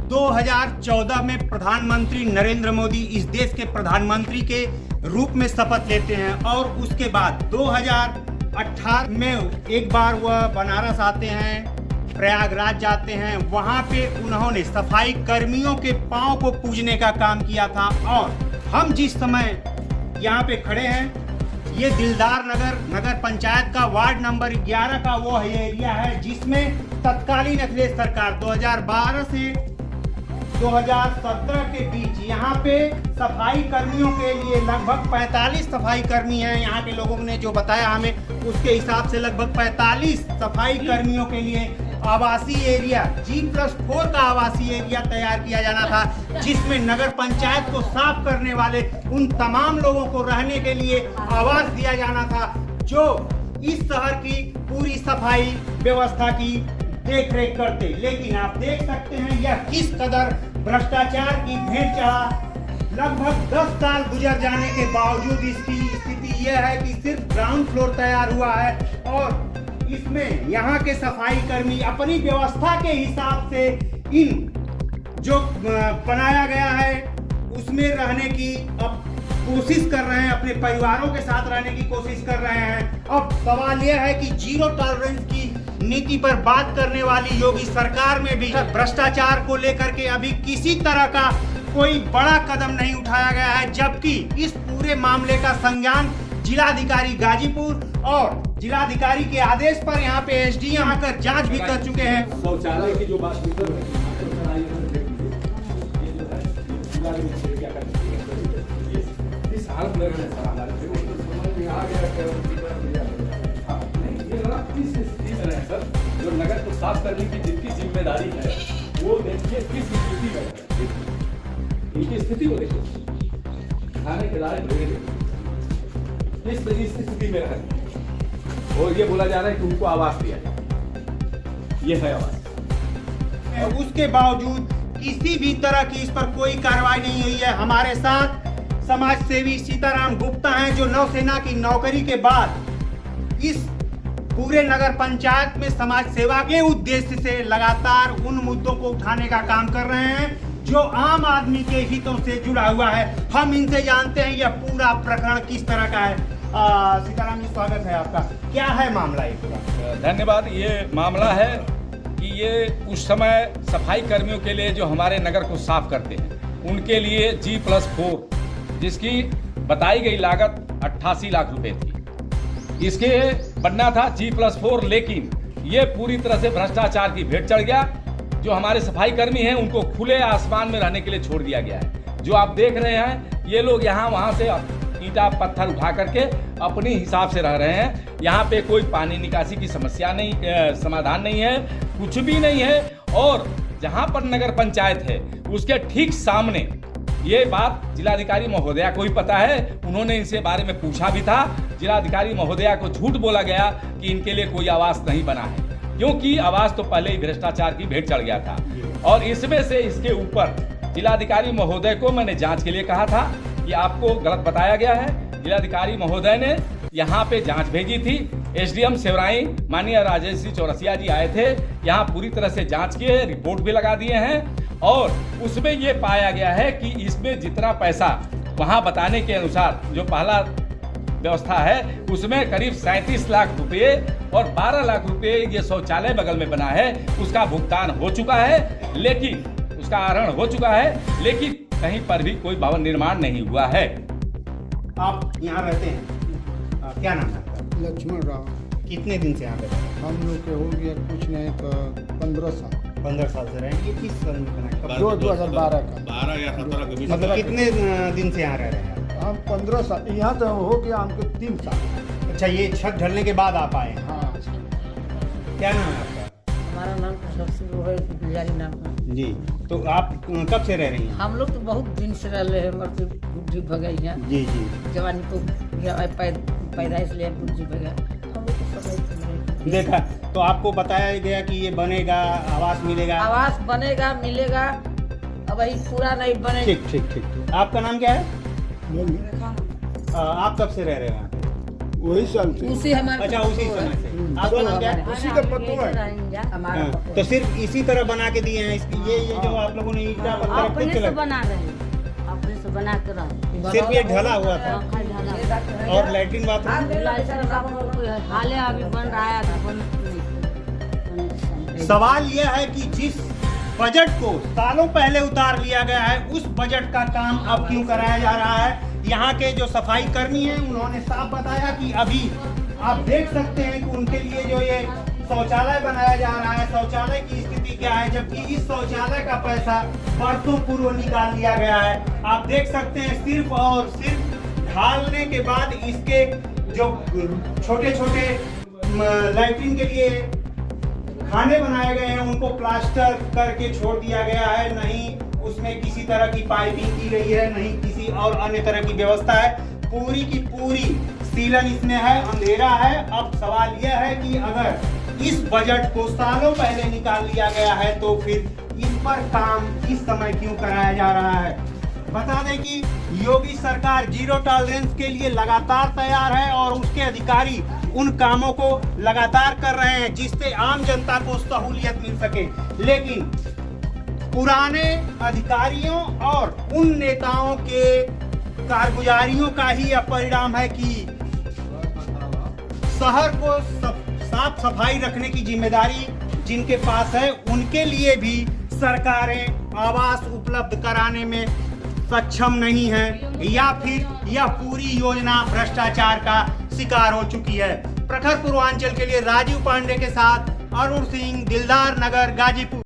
2014 में प्रधानमंत्री नरेंद्र मोदी इस देश के प्रधानमंत्री के रूप में शपथ लेते हैं और उसके बाद 2018 में एक बार वह बनारस आते हैं, प्रयागराज जाते हैं। वहां पे उन्होंने सफाई कर्मियों के पांव को पूजने का काम किया था। और हम जिस समय यहाँ पे खड़े हैं, ये दिलदार नगर पंचायत का वार्ड नंबर 11 का वो एरिया है जिसमें तत्कालीन अखिलेश सरकार 2012 से 2017 के बीच यहाँ पे सफाई कर्मियों के लिए लगभग 45 सफाई कर्मी हैं। यहाँ के लोगों ने जो बताया हमें, उसके हिसाब से लगभग 45 सफाई कर्मियों के लिए आवासीय एरिया G+4 का आवासीय एरिया तैयार किया जाना था, जिसमें नगर पंचायत को साफ करने वाले उन तमाम लोगों को रहने के लिए आवास दिया जाना था, जो इस शहर की पूरी सफाई व्यवस्था की देख रेख करते। लेकिन आप देख सकते हैं यह किस कदर भ्रष्टाचार की भेंट चढ़ा। लगभग 10 साल गुजर जाने के बावजूद इसकी स्थिति यह है कि सिर्फ ग्राउंड फ्लोर तैयार हुआ है और इसमें यहाँ के सफाई कर्मी अपनी व्यवस्था के हिसाब से इन जो बनाया गया है उसमें रहने की अब कोशिश कर रहे हैं, अपने परिवारों के साथ रहने की कोशिश कर रहे हैं। अब सवाल यह है कि जीरो टॉलरेंस की नीति पर बात करने वाली योगी सरकार में भी भ्रष्टाचार को लेकर के अभी किसी तरह का कोई बड़ा कदम नहीं उठाया गया है, जबकि इस पूरे मामले का संज्ञान जिलाधिकारी गाजीपुर और जिलाधिकारी के आदेश पर यहाँ पे एसडीएम आकर जांच भी कर चुके हैं। शौचालय की जो बात इस हालत में सर, जो नगर को साफ करने की जिनकी जिम्मेदारी है वो देखिए किस स्थिति में है। इनकी स्थिति को देखिए, खाने के लायक किस स्थिति में रहे और ये बोला जा रहा है कि उनको आवास दिया जाए। ये है आवास। उसके बावजूद किसी भी तरह की इस पर कोई कार्रवाई नहीं हुई है। हमारे साथ समाज सेवी सीताराम गुप्ता हैं, जो नौसेना की नौकरी के बाद इस पूरे नगर पंचायत में समाज सेवा के उद्देश्य से लगातार उन मुद्दों को उठाने का काम कर रहे हैं जो आम आदमी के हितों से जुड़ा हुआ है। हम इनसे जानते हैं यह पूरा प्रकरण किस तरह का है। सीताराम जी, स्वागत है आपका। क्या है मामला ये पूरा? धन्यवाद। ये मामला है कि ये उस समय सफाई कर्मियों के लिए जो हमारे नगर को साफ करते हैं उनके लिए G+4 जिसकी बताई गई लागत 88 लाख रुपए थी, इसके बनना था G+4, लेकिन ये पूरी तरह से भ्रष्टाचार की भेंट चढ़ गया। जो हमारे सफाई कर्मी हैं उनको खुले आसमान में रहने के लिए छोड़ दिया गया है। जो आप देख रहे हैं ये लोग यहाँ वहाँ से ईंटा पत्थर उठा करके अपनी हिसाब से रह रहे हैं। यहाँ पे कोई पानी निकासी की समस्या नहीं, समाधान नहीं है, कुछ भी नहीं है। और जहाँ पर नगर पंचायत है उसके ठीक सामने, ये बात जिलाधिकारी महोदया को ही पता है, उन्होंने इनसे बारे में पूछा भी था। जिलाधिकारी महोदया को झूठ बोला गया कि इनके लिए कोई आवास नहीं बना है, क्योंकि आवास तो पहले ही भ्रष्टाचार की भेंट चढ़ गया था। और इसमें से इसके ऊपर जिलाधिकारी महोदय को मैंने जांच के लिए कहा था कि आपको गलत बताया गया है। जिलाधिकारी महोदय ने यहाँ पे जांच भेजी थी। एसडीएम सेवराई माननीय राजेश जी चौरसिया जी आए थे, यहाँ पूरी तरह से जांच किए, रिपोर्ट भी लगा दिए हैं। और उसमें ये पाया गया है कि इसमें जितना पैसा वहाँ बताने के अनुसार जो पहला व्यवस्था है उसमें करीब 37 लाख रुपए और 12 लाख रुपए ये शौचालय बगल में बना है, उसका भुगतान हो चुका है, लेकिन उसका आहरण हो चुका है, लेकिन कहीं पर भी कोई भवन निर्माण नहीं हुआ है। आप यहाँ रहते हैं, क्या नाम है आपका? लक्ष्मण राव। कितने दिन से यहाँ पे रहते हैं? हम लोग के हो गया कुछ नहीं तो 15 साल। 15 साल से रहेंगे। किस साल में बना? 2012 का। 12 या 17 के बीच। मतलब कितने दिन से यहाँ रह रहे हैं? हम 15 साल, यहाँ तो हो गया हमको 3 साल। अच्छा, ये छत ढलने के बाद आप आए हैं? हाँ। क्या नाम है आपका? हमारा नाम गुलजारी नाम है जी। तो आप कब से रह रही हैं? हम लोग तो बहुत दिन से रह रहे हैं, मरते बुद्धि भगई हैं। जी जी। जवानी तो पैदाइश ले बुद्धि भगा हम लोग तो सब देखा तो आपको बताया गया कि ये बनेगा, आवास मिलेगा। आवास बनेगा, मिलेगा, अब वही पूरा नहीं बने। ठीक ठीक ठीक। आपका नाम क्या है? आप कब से रह रहे हैं यहाँ पे? वही साल से। उसी हमारे अच्छा, उसी समय से। आपका नाम क्या है? उसी का पत्तों है। हमारा हाँ, पत्तों तो सिर्फ इसी तरह बना के दिए हैं इसकी, ये जो आप लोगों ने ईटा पत्थर अपने कुछ से लग, बना रहे हैं, अपने से बना के रहे सिर्फ ये ढला हुआ था हैं। और लैट्रिन बाथरूम। हाल अभी बन रहा है, अभी बन नहीं। सवाल यह है कि जिस बजट को सालों पहले उतार लिया गया है, उस बजट का काम अब क्यों कराया जा रहा है? यहाँ के जो सफाई कर्मी हैं उन्होंने साफ बताया कि अभी आप देख सकते हैं कि उनके लिए जो ये शौचालय बनाया जा रहा है, शौचालय की स्थिति क्या है, जबकि इस शौचालय का पैसा बरसों पूर्व निकाल लिया गया है। आप देख सकते हैं सिर्फ और सिर्फ ढालने के बाद इसके जो छोटे छोटे लैट्रिन के लिए खाने बनाए गए हैं उनको प्लास्टर करके छोड़ दिया गया है, नहीं उसमें किसी तरह की पाइपिंग की गई है, नहीं किसी और अन्य तरह की व्यवस्था है। पूरी की पूरी सीलन इसमें है, अंधेरा है। अब सवाल यह है कि अगर इस बजट को सालों पहले निकाल लिया गया है तो फिर इस पर काम इस समय क्यों कराया जा रहा है? बता दें कि योगी सरकार जीरो टॉलरेंस के लिए लगातार तैयार है और उसके अधिकारी उन कामों को लगातार कर रहे हैं जिससे आम जनता को सहूलियत मिल सके, लेकिन पुराने अधिकारियों और उन नेताओं के कारगुजारियों का ही यह परिणाम है कि शहर को साफ सफाई रखने की जिम्मेदारी जिनके पास है उनके लिए भी सरकारें आवास उपलब्ध कराने में सक्षम नहीं है, या फिर यह पूरी योजना भ्रष्टाचार का शिकार हो चुकी है। प्रखर पूर्वांचल के लिए राजीव पांडे के साथ अरुण सिंह, दिलदार नगर, गाजीपुर।